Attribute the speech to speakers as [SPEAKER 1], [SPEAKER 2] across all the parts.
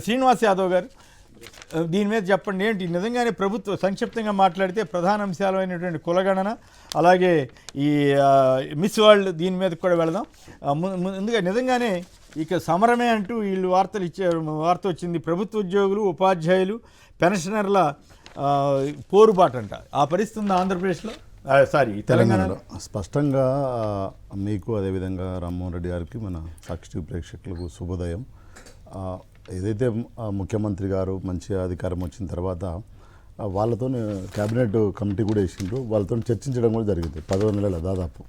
[SPEAKER 1] శ్రీనివాస్ యాదవ్ గారు దీని మీద చెప్పండి. ఏంటి నిజంగానే ప్రభుత్వం సంక్షిప్తంగా మాట్లాడితే ప్రధాన అంశాలైనటువంటి కులగణన, అలాగే ఈ మిస్ వరల్డ్, దీని మీద కూడా వెళదాం. ముందుగా నిజంగానే ఇక సమరమే అంటూ వీళ్ళు వార్తలు ఇచ్చారు. వార్త వచ్చింది, ప్రభుత్వ ఉద్యోగులు, ఉపాధ్యాయులు, పెన్షనర్ల పోరుబాటు అంట. ఆ పరిస్థితి ఉంది ఆంధ్రప్రదేశ్లో, సారీ తెలంగాణలో.
[SPEAKER 2] స్పష్టంగా మీకు అదేవిధంగా రామ్మోహన్ రెడ్డి గారికి, మన సాక్షి ప్రేక్షకులకు శుభోదయం. ఏదైతే ముఖ్యమంత్రి గారు మంచి అధికారం వచ్చిన తర్వాత వాళ్ళతో క్యాబినెట్ కమిటీ కూడా వేసిండ్రు, వాళ్ళతో చర్చించడం కూడా జరిగింది. 10 నెలల దాదాపు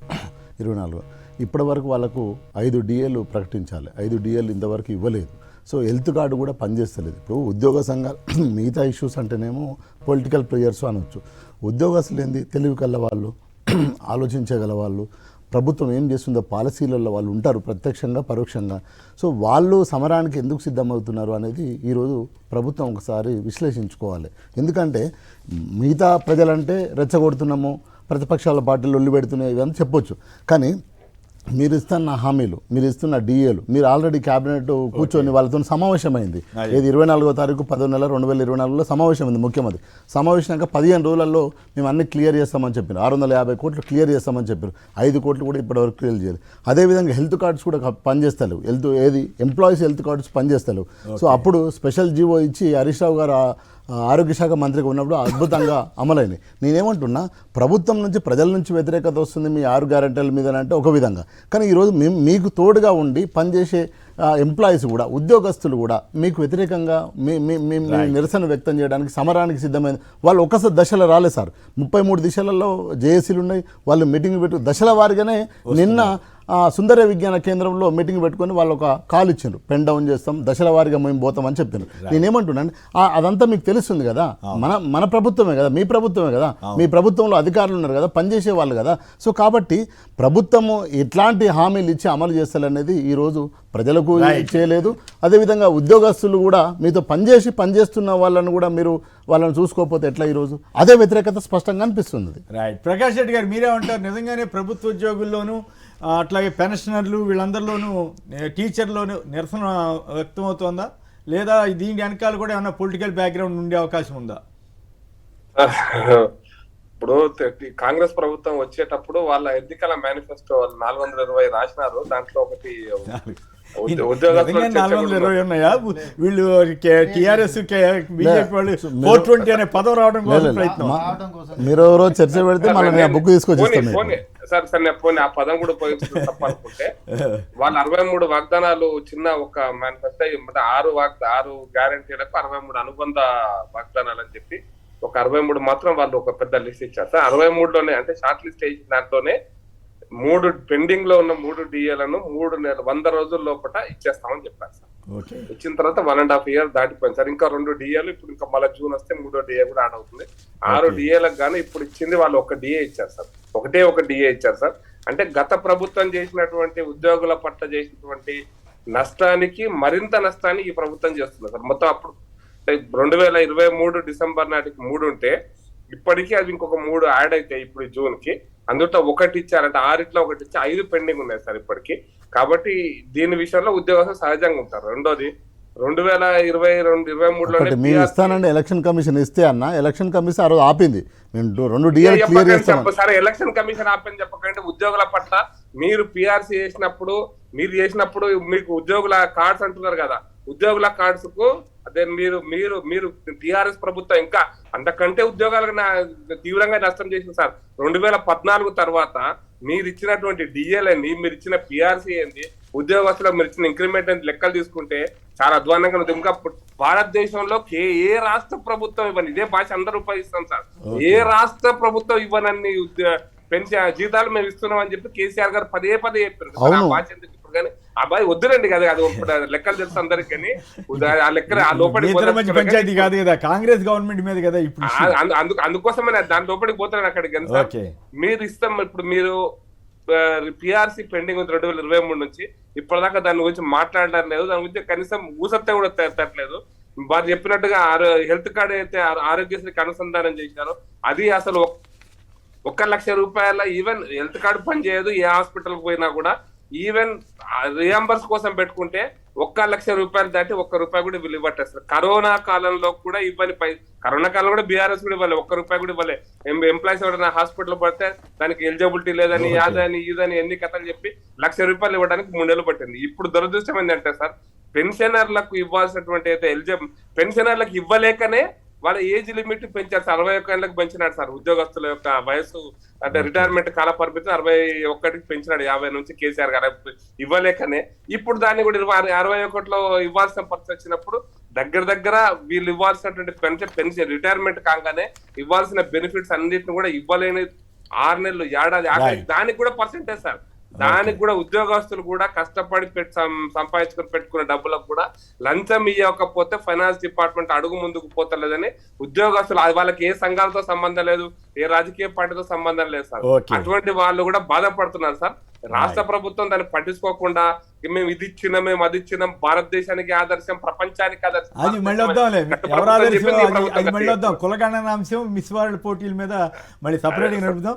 [SPEAKER 2] 24 ఇప్పటి వరకు వాళ్ళకు 5 DAలు ప్రకటించాలి. 5 DAలు ఇంతవరకు ఇవ్వలేదు. సో హెల్త్ కార్డు కూడా పనిచేస్తలేదు. ఇప్పుడు ఉద్యోగ సంఘాలు మిగతా ఇష్యూస్ అంటేనేమో పొలిటికల్ ప్లేయర్స్ అనొచ్చు. ఉద్యోగస్తులు ఏంది, తెలివి కల్ల వాళ్ళు, ఆలోచించగల వాళ్ళు, ప్రభుత్వం ఏం చేస్తుందో పాలసీలలో వాళ్ళు ఉంటారు ప్రత్యక్షంగా పరోక్షంగా. సో వాళ్ళు సమరానికి ఎందుకు సిద్ధమవుతున్నారు అనేది ఈరోజు ప్రభుత్వం ఒకసారి విశ్లేషించుకోవాలి. ఎందుకంటే మిగతా ప్రజలంటే రెచ్చగొడుతున్నాము, ప్రతిపక్షాల పార్టీలు ఒళ్ళు పెడుతున్నాయి ఇవన్నీ చెప్పొచ్చు. కానీ మీరు ఇస్తున్న హామీలు, మీరు ఇస్తున్న DAలు, మీరు ఆల్రెడీ క్యాబినెట్ కూర్చొని వాళ్ళతో సమావేశమైంది. ఏది 24వ తారీఖు 10వ నెల 2024లో సమావేశమైంది. ముఖ్యమంత్రి సమావేశంగా 15 రోజులలో మేము అన్ని క్లియర్ చేస్తామని చెప్పారు. 650 కోట్లు క్లియర్ చేస్తామని చెప్పారు. 5 కోట్లు కూడా ఇప్పటివరకు క్లియర్ చేయాలి. అదేవిధంగా హెల్త్ కార్డ్స్ కూడా పనిచేస్తలేవు. ఎంప్లాయీస్ హెల్త్ కార్డ్స్ పనిచేస్తలేవు. సో అప్పుడు స్పెషల్ జీవో ఇచ్చి హరీష్ రావు గారు ఆరోగ్య శాఖ మంత్రిగా ఉన్నప్పుడు అద్భుతంగా అమలైనవి. నేనేమంటున్నా, ప్రభుత్వం నుంచి ప్రజల నుంచి వ్యతిరేకత వస్తుంది మీ 6 గ్యారెంటీల మీద అంటే ఒక విధంగా, కానీ ఈరోజు మీకు తోడుగా ఉండి పనిచేసే ఎంప్లాయీస్ కూడా, ఉద్యోగస్తులు కూడా మీకు వ్యతిరేకంగా మీ నిరసన వ్యక్తం చేయడానికి సమరానికి సిద్ధమైన వాళ్ళు ఒక్కసారి దశలో రాలేదు సార్. 33 దిశలలో జేఏసీలు ఉన్నాయి. వాళ్ళు మీటింగ్ పెట్టు దశల వారిగానే నిన్న సుందర విజ్ఞాన కేంద్రంలో మీటింగ్ పెట్టుకొని వాళ్ళు ఒక కాల్ ఇచ్చారు, పెన్ డౌన్ చేస్తాం, దశల వారిగా మేము పోతామని చెప్పారు. నేనేమంటున్నాను, అదంతా మీకు తెలుస్తుంది కదా, మన ప్రభుత్వమే కదా, మీ ప్రభుత్వమే కదా, మీ ప్రభుత్వంలో అధికారులు ఉన్నారు కదా, పనిచేసే వాళ్ళు కదా. సో కాబట్టి ప్రభుత్వము ఎట్లాంటి హామీలు ఇచ్చి అమలు చేస్తారనేది ఈరోజు ప్రజలకు చేయలేదు. అదేవిధంగా ఉద్యోగస్తులు కూడా మీతో పనిచేస్తున్న వాళ్ళను కూడా మీరు వాళ్ళని చూసుకోకపోతే ఎట్లా? ఈరోజు అదే వ్యతిరేకత స్పష్టంగా అనిపిస్తుంది.
[SPEAKER 1] రైట్. ప్రకాష్ రెడ్డి గారు మీరేమంటారు? నిజంగానే ప్రభుత్వ ఉద్యోగుల్లోనూ అట్లాగే పెన్షనర్లు వీళ్ళందరిలోనూ టీచర్లోనూ నిరసన వ్యక్తమవుతోందా, లేదా దీని వెనకాల కూడా ఏమన్నా పొలిటికల్ బ్యాక్గ్రౌండ్ ఉండే అవకాశం ఉందా?
[SPEAKER 3] ఇప్పుడు కాంగ్రెస్ ప్రభుత్వం వచ్చేటప్పుడు వాళ్ళ ఎన్నికల మేనిఫెస్టో 420 రాసినారు. దాంట్లో ఒకటి
[SPEAKER 1] 420 ఉన్నాయా? వీళ్ళు టిఆర్ఎస్ బీజేపీ వాళ్ళు 420 అనే పదం రావడం కోసం ప్రయత్నం.
[SPEAKER 2] మీరు చర్చ పెడితే మళ్ళీ బుక్ తీసుకొచ్చి
[SPEAKER 3] సార్ పోనీ ఆ పదం కూడా ఉపయోగించడం తప్ప అనుకుంటే, వాళ్ళు 63 వాగ్దానాలు చిన్న ఒక మేనిఫెస్టో, 6 గ్యారంటీలకు 63 అనుబంధ వాగ్దానాలు అని చెప్పి ఒక 63 మాత్రం వాళ్ళు ఒక పెద్ద లిస్ట్ ఇచ్చారు సార్. 63లోనే అంటే షార్ట్ లిస్ట్ వేసిన దాంట్లోనే 3 పెండింగ్ లో ఉన్న 3 DAలను 100 రోజుల లోపల ఇచ్చేస్తామని చెప్పారు సార్. ఇచ్చిన తర్వాత 1.5 year దాటిపోయింది సార్. ఇంకా 2 DAలు, ఇప్పుడు ఇంకా మళ్ళీ జూన్ వస్తే 3వ DA కూడా యాడ్ అవుతుంది. 6 DAలకు గాను ఇప్పుడు ఇచ్చింది వాళ్ళు 1 DA ఇచ్చారు సార్. ఒకటే 1 DA ఇచ్చారు సార్. అంటే గత ప్రభుత్వం చేసినటువంటి ఉద్యోగుల పట్ల చేసినటువంటి నష్టానికి మరింత నష్టాన్ని ఈ ప్రభుత్వం చేస్తుంది సార్. మొత్తం అప్పుడు 2023 డిసెంబర్ నాటికి 3 ఉంటే ఇప్పటికీ అది ఇంకొక 3 యాడ్ అవుతాయి ఇప్పుడు జూన్ కి. అందులో 1 ఇచ్చారంటే 6లో 1 ఇచ్చి 5 పెండింగ్ ఉన్నాయి సార్ ఇప్పటికి. కాబట్టి దీని విషయంలో ఉద్యోగస్తులు సహజంగా ఉంటారు. రెండోది 2022-23లోనే
[SPEAKER 2] మీరు ఇస్తానండి ఎలక్షన్ కమిషన్ ఇస్తే అన్న, ఎలక్షన్ కమిషన్ ఆ రోజు ఆపింది. 2 DAలు క్లియర్ చేస్తాం
[SPEAKER 3] సరే. ఎలక్షన్ కమిషన్ ఆపని చెప్పకంటే ఉద్యోగుల పట్ల మీరు PRC చేసినప్పుడు మీకు ఉద్యోగుల కార్డ్స్ అంటున్నారు కదా, ఉద్యోగుల కార్డ్స్ కు అదే మీరు టిఆర్ఎస్ ప్రభుత్వం ఇంకా అంతకంటే ఉద్యోగాలకు తీవ్రంగా నష్టం చేసింది సార్. 2014 తర్వాత మీరు ఇచ్చినటువంటి DAలని, మీరు ఇచ్చిన PRC ఏంది, ఉద్యోగస్తులకు మీరు ఇచ్చిన ఇంక్రిమెంట్ అని లెక్కలు తీసుకుంటే చాలా అధ్వానంగా ఉంది. ఇంకా భారతదేశంలో ఏ రాష్ట్ర ప్రభుత్వం ఇవ్వని, ఇదే భాష అందరూ ఉపయోగిస్తాం సార్, ఏ రాష్ట్ర ప్రభుత్వం ఇవ్వనన్ని పెన్షన్ జీతాలు మేము ఇస్తున్నాం అని చెప్పి కేసీఆర్ గారు పదే చెప్పారు. ఆ భాష ఎందుకు ఇప్పుడు కానీ అబ్బాయి వద్దురండి కదా, అది లెక్కలు తెలుసు అందరికి. కానీ ఆ లెక్కలు ఆ లోపలికి
[SPEAKER 1] పంచాయతీ కాదు కదా, కాంగ్రెస్ గవర్నమెంట్ మీద కదా ఇప్పుడు.
[SPEAKER 3] అందుకోసమే దాని లోపలికి పోతాను అక్కడికి. మీరు ఇస్తాం, ఇప్పుడు మీరు PRC పెండింగ్ ఉంది 2023 నుంచి ఇప్పటిదాకా దాని గురించి మాట్లాడడం లేదు, దాని గురించి కనీసం ఊసత్తే కూడా తట్టలేదు. వారు చెప్పినట్టుగా హెల్త్ కార్డు అయితే ఆరోగ్యశ్రీకి అనుసంధానం చేశారు, అది అసలు 1 లక్ష రూపాయల ఈవెన్ హెల్త్ కార్డు పనిచేయదు. ఏ హాస్పిటల్కి పోయినా కూడా ఈవెన్ రియంబర్స్ కోసం పెట్టుకుంటే 1,00,000 రూపాయలు దాటి 1 రూపాయి కూడా వీళ్ళు ఇవ్వట్లేదు. కరోనా కాలంలో కూడా ఇవ్వని కరోనా కాలంలో కూడా బీఆర్ఎస్ కూడా ఇవ్వాలి, 1 రూపాయి కూడా ఇవ్వలే. ఎంప్లాయీస్ ఎవరైనా హాస్పిటల్ పడితే దానికి ఎలిజిబిలిటీ లేదని యాదని ఇదని ఎన్ని కథలు చెప్పి 1,00,000 రూపాయలు ఇవ్వడానికి 3 నెలలు పట్టింది. ఇప్పుడు దురదృష్టం ఏంటంటే సార్, పెన్షనర్లకు ఇవ్వాల్సినటువంటి అయితే పెన్షనర్లకు ఇవ్వలేకనే వాళ్ళ ఏజ్ లిమిట్ పెంచారు సార్. 61 ఏళ్ళకి పెంచినాడు సార్. ఉద్యోగస్తుల యొక్క వయసు అంటే రిటైర్మెంట్ కాల పరిమితి 61కి పెంచినాడు, 50 నుంచి కేసీఆర్ గారు ఇవ్వలేకనే. ఇప్పుడు దాన్ని కూడా 61లో ఇవ్వాల్సిన పరిస్థితి వచ్చినప్పుడు దగ్గర వీళ్ళు ఇవ్వాల్సినటువంటి పెన్షన్ రిటైర్మెంట్ కాగానే ఇవ్వాల్సిన బెనిఫిట్స్ అన్నిటిని కూడా ఇవ్వలేని 6 నెలలు ఏడాది దానికి కూడా పర్సెంటేజ్ సార్. దానికి కూడా ఉద్యోగస్తులు కూడా కష్టపడి సంపాదించుకుని పెట్టుకున్న డబ్బులకు కూడా లంచం ఇవ్వకపోతే ఫైనాన్స్ డిపార్ట్మెంట్ అడుగు ముందుకు పోతలేదని ఉద్యోగస్తులు, వాళ్ళకి ఏ సంఘాలతో సంబంధం లేదు, ఏ రాజకీయ పార్టీతో సంబంధం లేదు సార్. అటువంటి వాళ్ళు కూడా బాధపడుతున్నారు సార్. రాష్ట్ర ప్రభుత్వం దాన్ని పట్టించుకోకుండా మేము ఇది ఇచ్చినాం, మేము అది ఇచ్చినాం, భారతదేశానికి ఆదర్శం, ప్రపంచానికి ఆదర్శం.
[SPEAKER 1] అది మళ్ళీ వద్దాంలే, ఎవరు ఆదర్శం అది మళ్ళీ వద్దాం. కులగణన అంశం మిస్ వరల్డ్ పోటీల మీద మళ్ళీ సపరేట్గా నడుపుదాం.